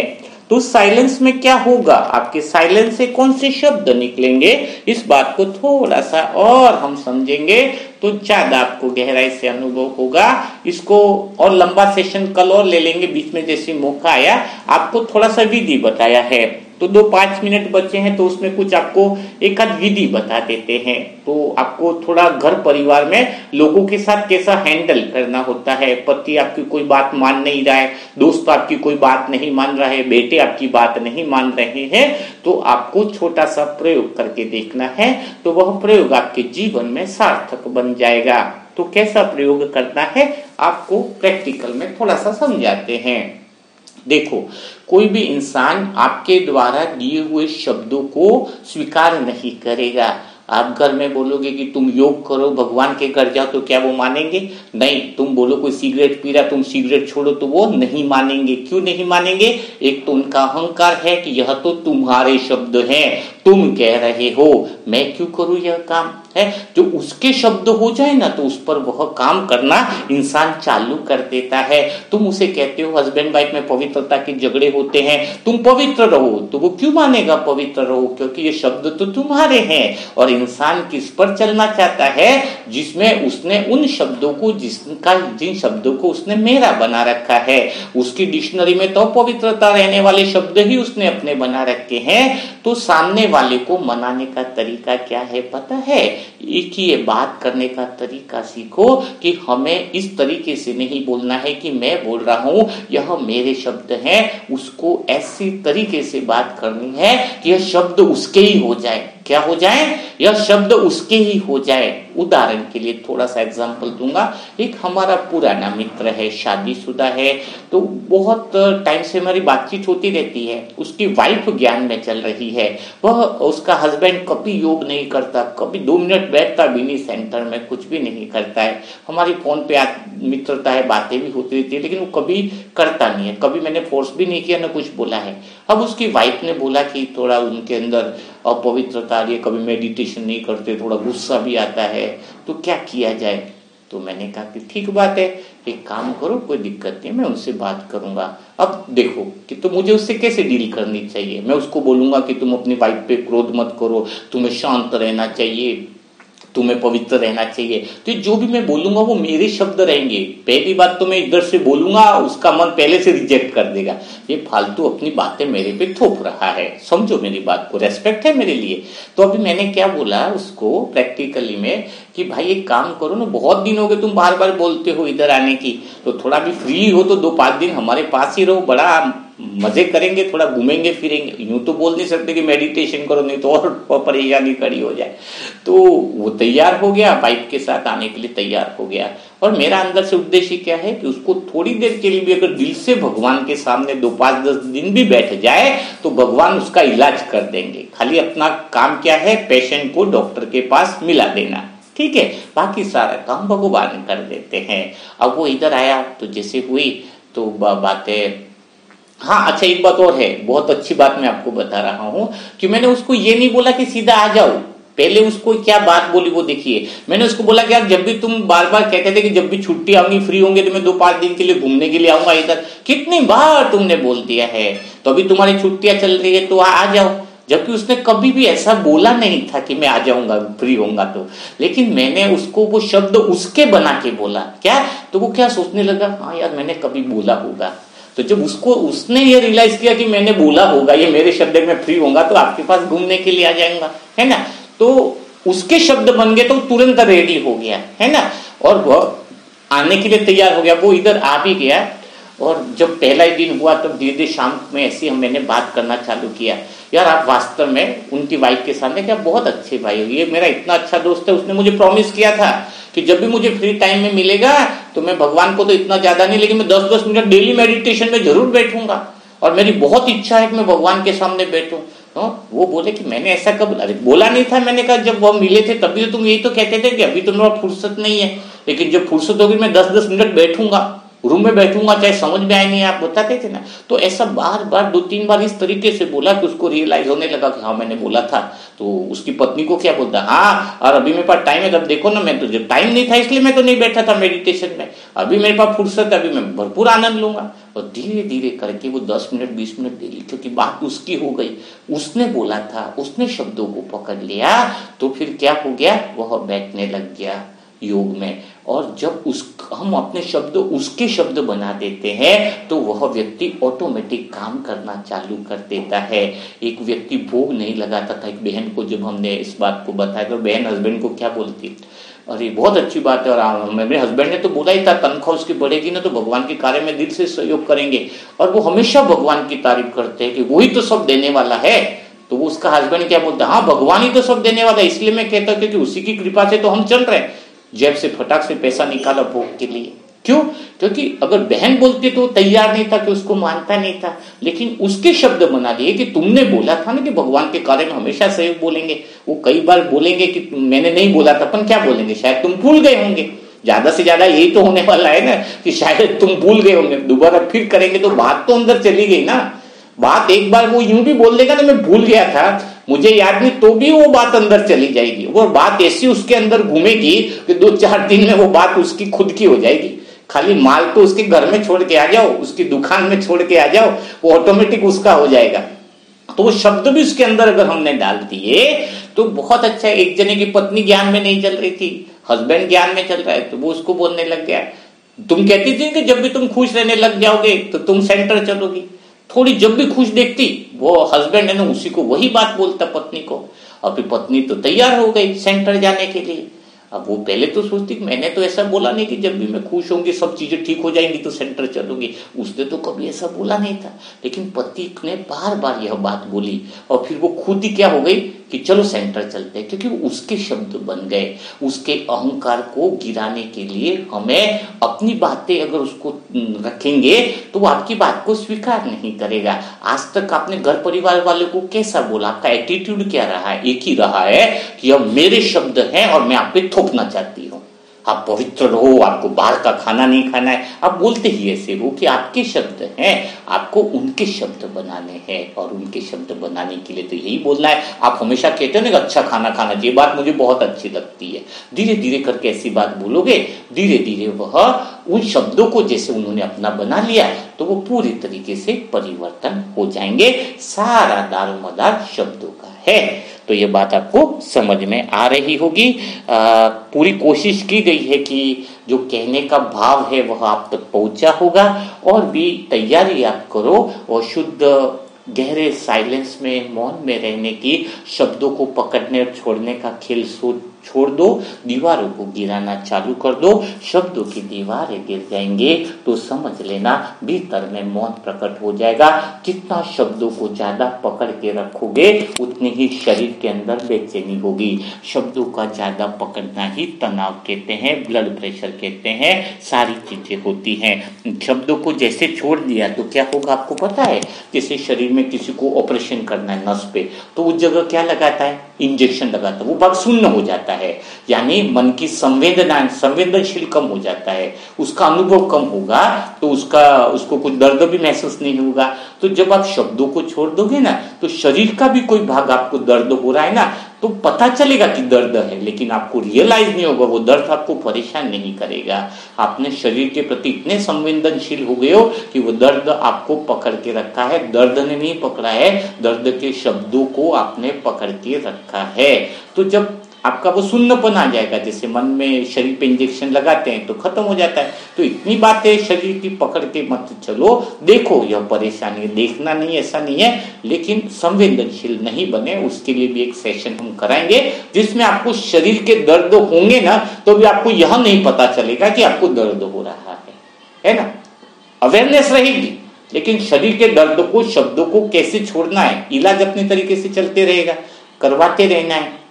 तो साइलेंस में क्या होगा, आपके साइलेंस से कौन से शब्द निकलेंगे, इस बात को थोड़ा सा और हम समझेंगे तो ज्यादा आपको गहराई से अनुभव होगा। इसको और लंबा सेशन कल और ले लेंगे, बीच में जैसे मौका आया। आपको थोड़ा सा विधि बताया है, तो 5 मिनट बचे हैं, तो उसमें कुछ आपको एक आध विधि बता देते हैं। तो आपको थोड़ा घर परिवार में लोगों के साथ कैसा हैंडल करना होता है। पति आपकी कोई बात मान नहीं रहा है, दोस्त आपकी कोई बात नहीं मान रहा है, बेटे आपकी बात नहीं मान रहे हैं, तो आपको छोटा सा प्रयोग करके देखना है। तो वह प्रयोग आपके जीवन में सार्थक बन जाएगा। तो कैसा प्रयोग करना है आपको प्रैक्टिकल में थोड़ा सा समझाते हैं। देखो, कोई भी इंसान आपके द्वारा दिए हुए शब्दों को स्वीकार नहीं करेगा। आप घर में बोलोगे कि तुम योग करो, भगवान के घर जाओ, तो क्या वो मानेंगे? नहीं। तुम बोलो कोई सिगरेट पी रहा, तुम सिगरेट छोड़ो, तो वो नहीं मानेंगे। क्यों नहीं मानेंगे? एक तो उनका अहंकार है कि यह तो तुम्हारे शब्द हैं, तुम कह रहे हो, मैं क्यों करूं यह काम है। जो उसके शब्द हो जाए ना, तो उस पर वह काम करना इंसान चालू कर देता है। तुम उसे कहते हो हस्बैंड वाइफ में पवित्रता के झगड़े होते हैं, तुम पवित्र रहो, तो वो क्यों मानेगा पवित्र रहो? क्योंकि ये शब्द तो तुम्हारे हैं। और इंसान किस पर चलना चाहता है? जिसमें उसने उन शब्दों को, जिन शब्दों को उसने मेरा बना रखा है। उसकी डिक्शनरी में तो पवित्रता रहने वाले शब्द ही उसने अपने बना रखे हैं। तो सामने वाले को मनाने का तरीका क्या है पता है? एक ही ये बात करने का तरीका सीखो कि हमें इस तरीके से नहीं बोलना है कि मैं बोल रहा हूं, यह मेरे शब्द हैं। उसको ऐसी तरीके से बात करनी है कि यह शब्द उसके ही हो जाए। क्या हो जाए? यह शब्द उसके ही हो जाए। उदाहरण के लिए थोड़ा सा एग्जांपल दूंगा। एक हमारा पुराना मित्र है, शादीशुदा है, तो बहुत टाइम से हमारी बातचीत होती रहती है। उसकी वाइफ ज्ञान में चल रही है, वह उसका हस्बैंड कभी योग नहीं करता, कभी 2 मिनट बैठता भी नहीं सेंटर में, कुछ भी नहीं करता है। हमारी फोन पे मित्रता है, बातें भी होती रहती है, लेकिन वो कभी करता नहीं है। कभी मैंने फोर्स भी नहीं किया, ना कुछ बोला है। अब उसकी वाइफ ने बोला कि थोड़ा उनके अंदर अपवित्रता आ रही है, कभी मेडिटेशन नहीं करते, थोड़ा गुस्सा भी आता है, तो क्या किया जाए? तो मैंने कहा कि ठीक बात है, एक काम करो, कोई दिक्कत नहीं, मैं उनसे बात करूंगा। अब देखो कि तो मुझे उससे कैसे डील करनी चाहिए। मैं उसको बोलूंगा कि तुम अपनी वाइफ पे क्रोध मत करो, तुम्हें शांत रहना चाहिए, तुम्हें पवित्र रहना चाहिए। तो जो भी मैं बोलूंगा वो मेरे शब्द रहेंगे। पहली बात तो मैं इधर से बोलूंगा, उसका मन पहले से रिजेक्ट कर देगा, ये फालतू अपनी बातें मेरे पे थोप रहा है। समझो मेरी बात को, रेस्पेक्ट है मेरे लिए। तो अभी मैंने क्या बोला उसको प्रैक्टिकली में कि भाई एक काम करो ना, बहुत दिन हो गए तुम बार बार बोलते हो इधर आने की, तो थोड़ा भी फ्री हो तो 2-5 दिन हमारे पास ही रहो, बड़ा मजे करेंगे, थोड़ा घूमेंगे फिरेंगे। यूं तो बोल नहीं सकते कि मेडिटेशन करो, नहीं तो और परेशानी खड़ी हो जाए। तो वो तैयार हो गया, वाइफ के साथ आने के लिए तैयार हो गया। और मेरा अंदर से उद्देश्य क्या है कि उसको थोड़ी देर के लिए भी अगर दिल से भगवान के सामने 2-5-10 दिन भी बैठ जाए तो भगवान उसका इलाज कर देंगे। खाली अपना काम क्या है, पेशेंट को डॉक्टर के पास मिला देना, ठीक है, बाकी सारा काम भगवान कर देते हैं। अब वो इधर आया तो जैसे हुई तो बातें, हाँ अच्छा एक बात और है, बहुत अच्छी बात मैं आपको बता रहा हूं कि मैंने उसको ये नहीं बोला कि सीधा आ जाओ, पहले उसको क्या बात बोली वो देखिए। मैंने उसको बोला कि यार जब भी तुम बार बार कहते थे कि जब भी छुट्टी आऊंगी फ्री होंगे तो मैं 2-5 दिन के लिए घूमने के लिए आऊंगा इधर, कितनी बार तुमने बोल दिया है, तो अभी तुम्हारी छुट्टियां चल रही है तो आ जाओ। जबकि उसने कभी भी ऐसा बोला नहीं था कि मैं आ जाऊंगा फ्री होऊंगा तो, लेकिन मैंने उसको वो शब्द उसके बना के बोला क्या, तो वो क्या सोचने लगा, हाँ यार मैंने कभी बोला होगा। तो जब उसने ये रियलाइज किया कि मैंने बोला होगा, ये मेरे शब्द में फ्री होगा तो आपके पास घूमने के लिए आ जाऊंगा, है ना, तो उसके शब्द बन गए तो तुरंत रेडी हो गया, है ना, और वह आने के लिए तैयार हो गया। वो इधर आ भी गया और जब पहला ही दिन हुआ तब धीरे धीरे शाम में ऐसी मैंने बात करना चालू किया, यार आप वास्तव में उनकी वाइफ के सामने क्या बहुत अच्छे भाई हो, ये मेरा इतना अच्छा दोस्त है, उसने मुझे प्रॉमिस किया था कि जब भी मुझे फ्री टाइम में मिलेगा तो मैं भगवान को तो इतना ज्यादा नहीं लेकिन मैं 10-10 मिनट डेली मेडिटेशन में जरूर बैठूंगा और मेरी बहुत इच्छा है कि मैं भगवान के सामने बैठूं। वो बोले कि मैंने ऐसा कब, अरे बोला नहीं था। मैंने कहा जब वो मिले थे तभी तो तुम यही तो कहते थे कि अभी तो मेरा फुर्सत नहीं है, लेकिन जब फुर्सत होगी मैं 10-10 मिनट बैठूंगा, रूम में बैठूंगा, चाहे समझ में आए नहीं, आप बताते थे ना। तो ऐसा बार बार 2-3 बार इस तरीके से बोला कि उसको रियलाइज होने लगा कि हाँ मैंने बोला था। तो उसकी पत्नी को क्या बोलता, हाँ और अभी मेरे पास टाइम है, तब देखो ना मैं तो जब टाइम नहीं था इसलिए मैं तो नहीं बैठा था मेडिटेशन में, अभी मेरे पास फुर्सत है, अभी मैं भरपूर आनंद लूंगा। और धीरे धीरे करके वो 10 मिनट 20 मिनट डेली, क्योंकि बात उसकी हो गई, उसने बोला था, उसने शब्दों को पकड़ लिया, तो फिर क्या हो गया, वह बैठने लग गया योग में। और जब हम अपने शब्द उसके शब्द बना देते हैं तो वह व्यक्ति ऑटोमेटिक काम करना चालू कर देता है। एक व्यक्ति भोग नहीं लगाता था। एक बहन को जब हमने इस बात को बताया तो बहन हस्बैंड को क्या बोलती, अरे बहुत अच्छी बात है, और मेरे हस्बैंड ने तो बोला ही था तनख्वाह उसकी बढ़ेगी ना तो भगवान के कार्य में दिल से सहयोग करेंगे, और वो हमेशा भगवान की तारीफ करते हैं कि वही तो सब देने वाला है। तो वो उसका हस्बैंड क्या बोलता, हाँ भगवान ही तो सब देने वाला है, इसलिए मैं कहता हूँ क्योंकि उसी की कृपा से तो हम चल रहे हैं। जेब से फटाक से पैसा निकाला भोग के लिए, क्यों, क्योंकि अगर बहन बोलती तो तैयार नहीं था, कि उसको मानता नहीं था, लेकिन उसके शब्द बना दिए कि तुमने बोला था ना कि भगवान के कार्य में हमेशा सहयोग बोलेंगे। वो कई बार बोलेंगे कि मैंने नहीं बोला था, पर क्या बोलेंगे, शायद तुम भूल गए होंगे। ज्यादा से ज्यादा यही तो होने वाला है ना कि शायद तुम भूल गए होंगे, दोबारा फिर करेंगे तो बात तो अंदर चली गई ना। बात एक बार वो यूं भी बोल देगा ना मैं भूल गया था, मुझे याद नहीं, तो भी वो बात अंदर चली जाएगी। वो बात ऐसी उसके अंदर घूमेगी कि 2-4 दिन में वो बात उसकी खुद की हो जाएगी। खाली माल तो उसके घर में छोड़ के आ जाओ, उसकी दुकान में छोड़ के आ जाओ, वो ऑटोमेटिक उसका हो जाएगा। तो वो शब्द भी उसके अंदर अगर हमने डाल दिए तो बहुत अच्छा है। एक जने की पत्नी ज्ञान में नहीं चल रही थी, हस्बैंड ज्ञान में चल रहा है, तो वो उसको बोलने लग गया, तुम कहती थी कि जब भी तुम खुश रहने लग जाओगे तो तुम सेंटर चलोगी। थोड़ी जब भी खुश देखती वो हस्बैंड है ना उसी को वही बात बोलता पत्नी को, और फिर पत्नी तो तैयार हो गई सेंटर जाने के लिए। अब वो पहले तो सोचती कि मैंने तो ऐसा बोला नहीं कि जब भी मैं खुश होंगी सब चीजें ठीक हो जाएंगी तो सेंटर चलूंगी, उसने तो कभी ऐसा बोला नहीं था। लेकिन पति ने बार बार यह बात बोली और फिर वो खुद ही क्या हो गई कि चलो सेंटर चलते हैं, क्योंकि उसके शब्द बन गए। उसके अहंकार को गिराने के लिए हमें अपनी बातें अगर उसको रखेंगे तो वो आपकी बात को स्वीकार नहीं करेगा। आज तक आपने घर परिवार वाले को कैसा बोला, आपका एटीट्यूड क्या रहा है, एक ही रहा है कि अब मेरे शब्द हैं और मैं आप पे थोपना चाहती हूँ, आप पवित्र रहो, आपको बाहर का खाना नहीं खाना है। आप बोलते ही ऐसे हो कि आपके शब्द हैं, आपको उनके शब्द बनाने हैं, और उनके शब्द बनाने के लिए तो यही बोलना है। आप हमेशा कहते हो ना अच्छा खाना खाना, ये बात मुझे बहुत अच्छी लगती है। धीरे धीरे करके ऐसी बात बोलोगे, धीरे धीरे वह उन शब्दों को जैसे उन्होंने अपना बना लिया तो वो पूरी तरीके से परिवर्तन हो जाएंगे। सारा दारोमदार शब्दों का है। तो ये बात आपको समझ में आ रही होगी। पूरी कोशिश की गई है कि जो कहने का भाव है वह आप तक पहुंचा होगा, और भी तैयारी आप करो और शुद्ध गहरे साइलेंस में मौन में रहने की, शब्दों को पकड़ने और छोड़ने का खेल छोड़ दो, दीवारों को गिराना चालू कर दो। शब्दों की दीवारें गिर जाएंगे तो समझ लेना भीतर में मौन प्रकट हो जाएगा। जितना शब्दों को ज्यादा पकड़ के रखोगे उतनी ही शरीर के अंदर बेचैनी होगी। शब्दों का ज्यादा पकड़ना ही तनाव कहते हैं, ब्लड प्रेशर कहते हैं, सारी चीजें होती हैं। शब्दों को जैसे छोड़ दिया तो क्या होगा आपको पता है, जैसे शरीर में किसी को ऑपरेशन करना है नस पे, तो उस जगह क्या लगाता है, इंजेक्शन लगाता है, वो भाग शून्य हो जाता है। यानी मन की संवेदनशील कम हो जाता है, उसका अनुभव कम होगा, तो उसको कुछ दर्द भी महसूस नहीं होगा। तो जब आप शब्दों को छोड़ दोगे ना तो शरीर का भी कोई भाग आपको दर्द हो रहा है ना, तो पता चलेगा कि दर्द है, लेकिन आपको रियलाइज नहीं होगा, वो दर्द आपको परेशान नहीं करेगा। आपने शरीर के प्रति इतने संवेदनशील हो गए हो कि वो दर्द आपको पकड़ के रखा है। दर्द ने नहीं पकड़ा है, दर्द के शब्दों को आपने पकड़ के रखा है। तो जब आपका वो शून्यपन आ जाएगा, जैसे मन में शरीर पे इंजेक्शन लगाते हैं तो खत्म हो जाता है। तो इतनी बातें शरीर की पकड़ के मत चलो, देखो यह परेशानी है, देखना नहीं ऐसा नहीं है, लेकिन संवेदनशील नहीं बने, उसके लिए भी एक सेशन हम कराएंगे जिसमें आपको शरीर के दर्द होंगे ना, तो भी आपको यह नहीं पता चलेगा कि आपको दर्द हो रहा है ना। अवेयरनेस रहेगी, लेकिन शरीर के दर्द को, शब्दों को कैसे छोड़ना है, इलाज अपने तरीके से चलते रहेगा, करवाते रहना है।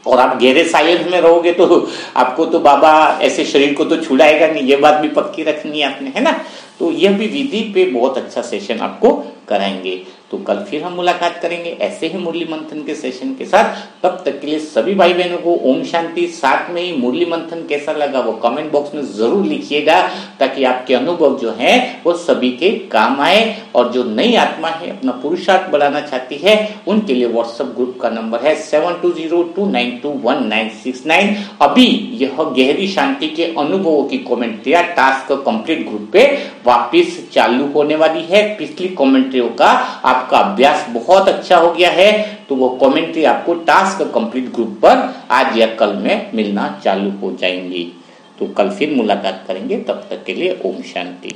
और आप गहरे साइलेंस में रहोगे तो आपको तो बाबा ऐसे शरीर को तो छुड़ाएगा नहीं, ये बात भी पक्की रखनी है आपने, है ना। तो यह भी विधि पे बहुत अच्छा सेशन आपको कराएंगे। तो कल फिर हम मुलाकात करेंगे ऐसे ही मुरली मंथन के सेशन के साथ। तब तक के लिए सभी भाई बहनों को ओम शांति। साथ में ही मुरली मंथन कैसा लगा वो कमेंट बॉक्स में जरूर लिखिएगा, ताकि आपके अनुभव जो है वो सभी के काम आए। और जो नई आत्मा है, अपना पुरुषार्थ बढ़ाना चाहती है, उनके लिए व्हाट्सएप ग्रुप का नंबर है 7202921969। अभी यह गहरी शांति के अनुभवों की कमेंट्रिया टास्क कंप्लीट ग्रुप पे वापिस चालू होने वाली है। पिछली कमेंट्रियों का आपका अभ्यास बहुत अच्छा हो गया है, तो वो कमेंट्री आपको टास्क कंप्लीट ग्रुप पर आज या कल में मिलना चालू हो जाएंगी। तो कल फिर मुलाकात करेंगे, तब तक के लिए ओम शांति।